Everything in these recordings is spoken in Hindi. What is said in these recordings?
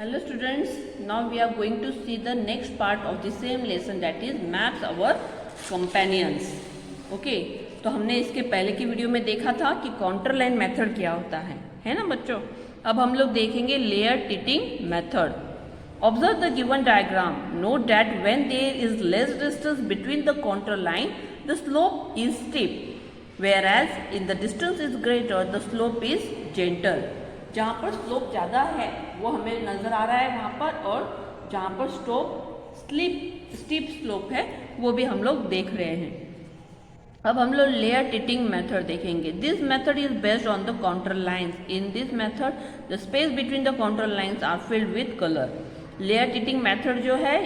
Hello students, now we are going to see the next part of the same lesson, that is maps our companions. Okay, तो हमने इसके पहले की वीडियो में देखा था कि काउंटर लाइन मेथड क्या होता है ना बच्चों। अब हम लोग देखेंगे layer tinting method. Observe the given diagram. Note that when there is less distance between the contour line, the slope is steep, whereas in the distance is greater, the slope is gentle. जहाँ पर स्लोप ज़्यादा है वो हमें नज़र आ रहा है वहाँ पर, और जहाँ पर स्टीप स्लोप है वो भी हम लोग देख रहे हैं. अब हम लोग लेयर टिटिंग मेथड देखेंगे. This method is based on the contour lines. In this method the space between the contour lines are filled with colour. Layer tinting method जो है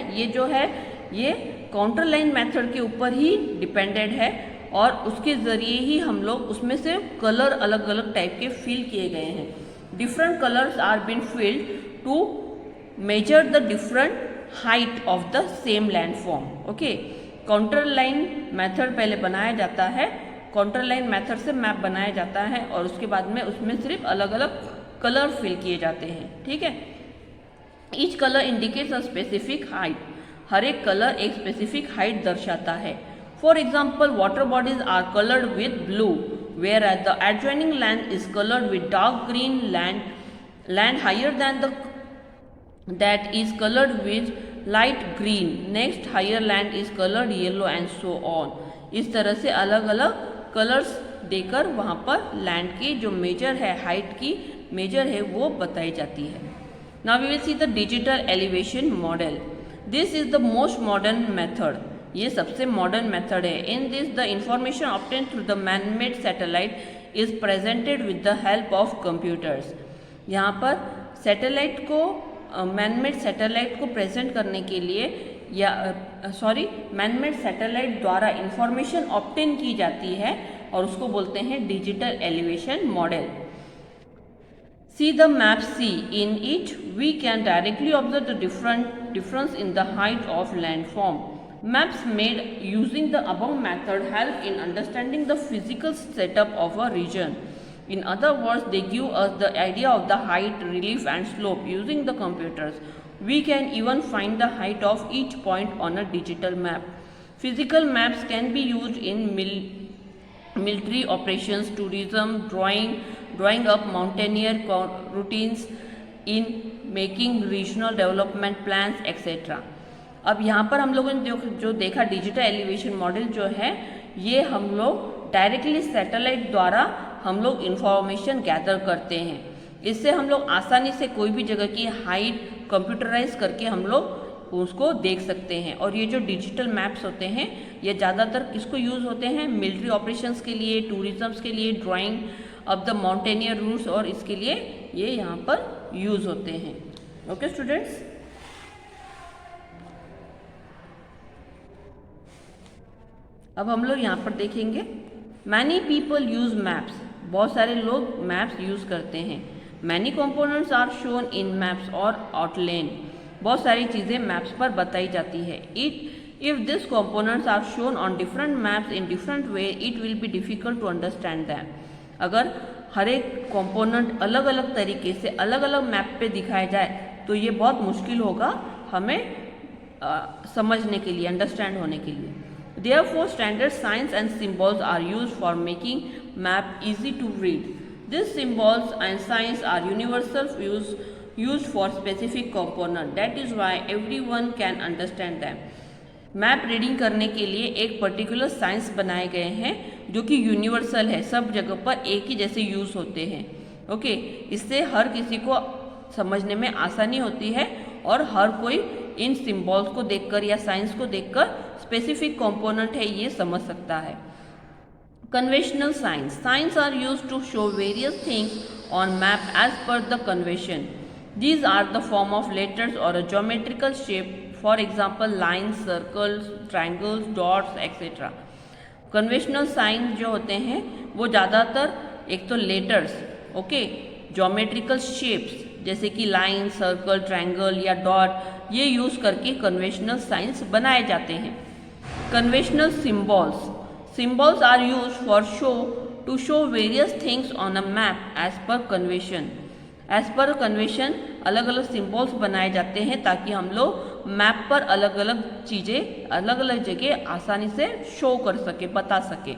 ये काउंटर लाइन मेथड के ऊपर ही डिपेंडेंट है, और उसके ज़रिए ही हम लोग उसमें से कलर अलग अलग टाइप के फिल किए गए हैं. Different colors are being filled to measure the different height of the same landform. Okay, counter line method पहले बनाया जाता है. काउंटर लाइन मेथड से मैप बनाया जाता है और उसके बाद में उसमें सिर्फ अलग अलग कलर फिल किए जाते हैं. ठीक है, each colour indicates a specific height. हर एक कलर एक स्पेसिफिक हाइट दर्शाता है. For example, water bodies are coloured with blue, whereas the adjoining land is colored with dark green. Land higher than that is colored with light green. Next higher land is colored yellow and so on. इस तरह से अलग अलग कलर्स देकर वहाँ पर लैंड की जो मेजर है, हाइट की मेजर है, वो बताई जाती है. Now we will see the digital elevation model. This is the most modern method. ये सबसे मॉडर्न मेथड है. In this the information obtain through the man-made satellite is presented with the help of computers. यहाँ पर सैटेलाइट को मैन-मेड सैटेलाइट को प्रेजेंट करने के लिए मैन-मेड सैटेलाइट द्वारा इंफॉर्मेशन ऑब्टेन की जाती है और उसको बोलते हैं digital elevation model. See the map C. In it we can directly observe the difference in the height of landform. Maps made using the above method help in understanding the physical setup of a region. In other words, they give us the idea of the height, relief and slope. Using the computers, we can even find the height of each point on a digital map. Physical maps can be used in military operations, tourism, drawing up mountaineer routines, in making regional development plans, etc. अब यहाँ पर हम लोगों ने जो देखा डिजिटल एलिवेशन मॉडल जो है, ये हम लोग डायरेक्टली सैटेलाइट द्वारा हम लोग इंफॉर्मेशन गैदर करते हैं. इससे हम लोग आसानी से कोई भी जगह की हाइट कंप्यूटराइज करके हम लोग उसको देख सकते हैं. और ये जो डिजिटल मैप्स होते हैं ये ज़्यादातर किसको यूज़ होते हैं? मिलिट्री ऑपरेशंस के लिए, टूरिज़म्स के लिए, drawing of the mountaineer routes, और इसके लिए ये यहाँ पर यूज़ होते हैं. ओके स्टूडेंट्स, अब हम लोग यहाँ पर देखेंगे मैनी पीपल यूज़ मैप्स. बहुत सारे लोग मैप्स यूज़ करते हैं. Many components are shown in maps और आउटलाइन. बहुत सारी चीज़ें मैप्स पर बताई जाती है. If this components are shown on different maps in different way, it will be difficult to understand them. अगर हर एक कंपोनेंट अलग अलग तरीके से अलग अलग मैप पे दिखाया जाए तो ये बहुत मुश्किल होगा हमें समझने के लिए, अंडरस्टैंड होने के लिए. Therefore, standard signs and symbols are used for making map easy to read. These symbols and signs are universal used for specific component. That is why everyone can understand them. Map reading करने के लिए एक पर्टिकुलर साइंस बनाए गए हैं जो कि यूनिवर्सल है, सब जगह पर एक ही जैसे यूज़ होते हैं. ओके, इससे हर किसी को समझने में आसानी होती है और हर कोई इन सिम्बॉल्स को देखकर या साइंस को देखकर स्पेसिफिक कंपोनेंट है ये समझ सकता है. Conventional signs are used to show various things on map as per the convention. These are the form of letters और a geometrical shape. For example lines, circles, triangles, dots etcetera. Conventional signs जो होते हैं वो ज़्यादातर एक तो लेटर्स, ओके, ज्योमेट्रिकल शेप्स जैसे कि लाइन, सर्कल, ट्रायंगल या डॉट, ये यूज़ करके कन्वेंशनल साइंस बनाए जाते हैं. Conventional symbols are used for to show various things on a map as per convention. As per convention अलग अलग सिम्बॉल्स बनाए जाते हैं ताकि हम लोग मैप पर अलग अलग चीज़ें अलग अलग जगह आसानी से शो कर सके, बता सके।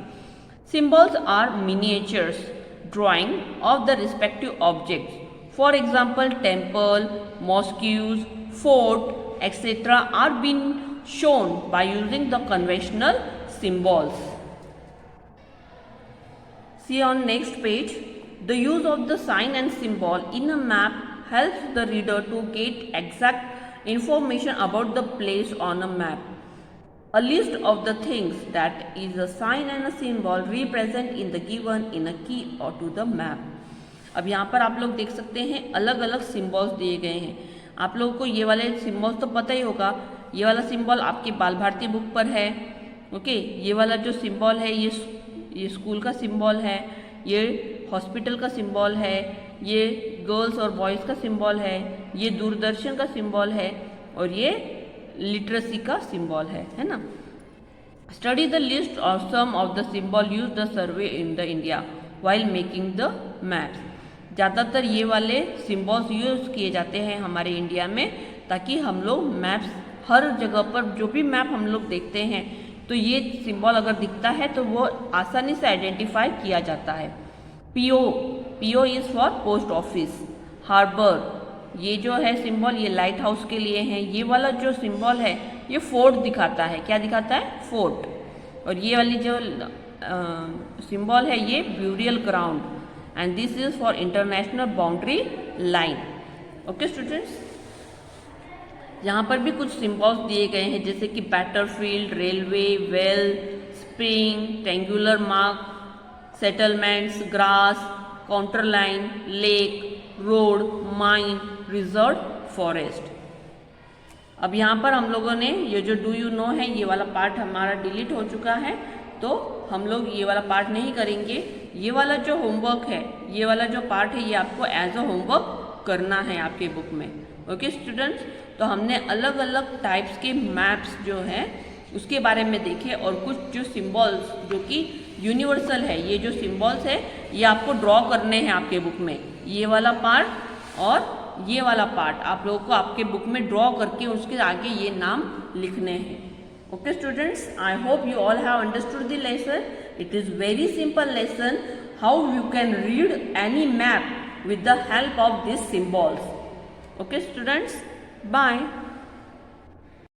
Symbols are miniatures drawing of the respective objects. For example, temple, mosques, fort, etc. are being shown by using the conventional symbols. See on next page, the use of the sign and symbol in a map helps the reader to get exact information about the place on a map. A list of the things that is a sign and a symbol represent in the given in a key or to the map. अब यहाँ पर आप लोग देख सकते हैं अलग अलग सिम्बॉल्स दिए गए हैं। आप लोगों को ये वाले सिम्बॉल्स तो पता ही होगा। ये वाला सिम्बॉल आपकी बाल भारती बुक पर है। ओके, ये वाला जो सिम्बॉल है ये स्कूल का सिम्बॉल है, ये हॉस्पिटल का सिम्बॉल है, ये गर्ल्स और बॉयज़ का सिम्बॉल है, ये दूरदर्शन का सिम्बॉल है और ये लिटरेसी का सिंबल है ना। स्टडी द लिस्ट और some of the symbol use the survey in the India while making the maps. ज़्यादातर ये वाले सिंबल्स यूज किए जाते हैं हमारे इंडिया में ताकि हम लोग मैप्स हर जगह पर जो भी मैप हम लोग देखते हैं तो ये सिंबल अगर दिखता है तो वो आसानी से आइडेंटिफाई किया जाता है। PO is for post office. Harbour, ये जो है सिंबल ये लाइट हाउस के लिए है। ये वाला जो सिंबल है ये फोर्ट दिखाता है। क्या दिखाता है? फोर्ट। और ये वाली जो सिंबल है ये burial ground and this is for international boundary line. Okay students, यहाँ पर भी कुछ सिंबल्स दिए गए हैं जैसे कि battlefield, railway, well, spring, triangular mark, settlements, grass, contour line, lake, road, mine, reserve, forest. अब यहाँ पर हम लोगों ने ये जो डू यू नो है ये वाला पार्ट हमारा डिलीट हो चुका है तो हम लोग ये वाला पार्ट नहीं करेंगे। ये वाला जो होमवर्क है, ये वाला जो पार्ट है ये आपको एज अ होमवर्क करना है आपके बुक में। ओके स्टूडेंट्स, तो हमने अलग अलग टाइप्स के मैप्स जो हैं उसके बारे में देखे और कुछ जो सिंबल्स जो कि यूनिवर्सल है, ये जो सिंबल्स है ये आपको ड्रॉ करने हैं आपके बुक में। ये वाला पार्ट और ये वाला पार्ट आप लोगों को आपके बुक में ड्रॉ करके उसके आगे ये नाम लिखने हैं। Okay students, I hope you all have understood the lesson. It is very simple lesson how you can read any map with the help of these symbols. Okay students, bye.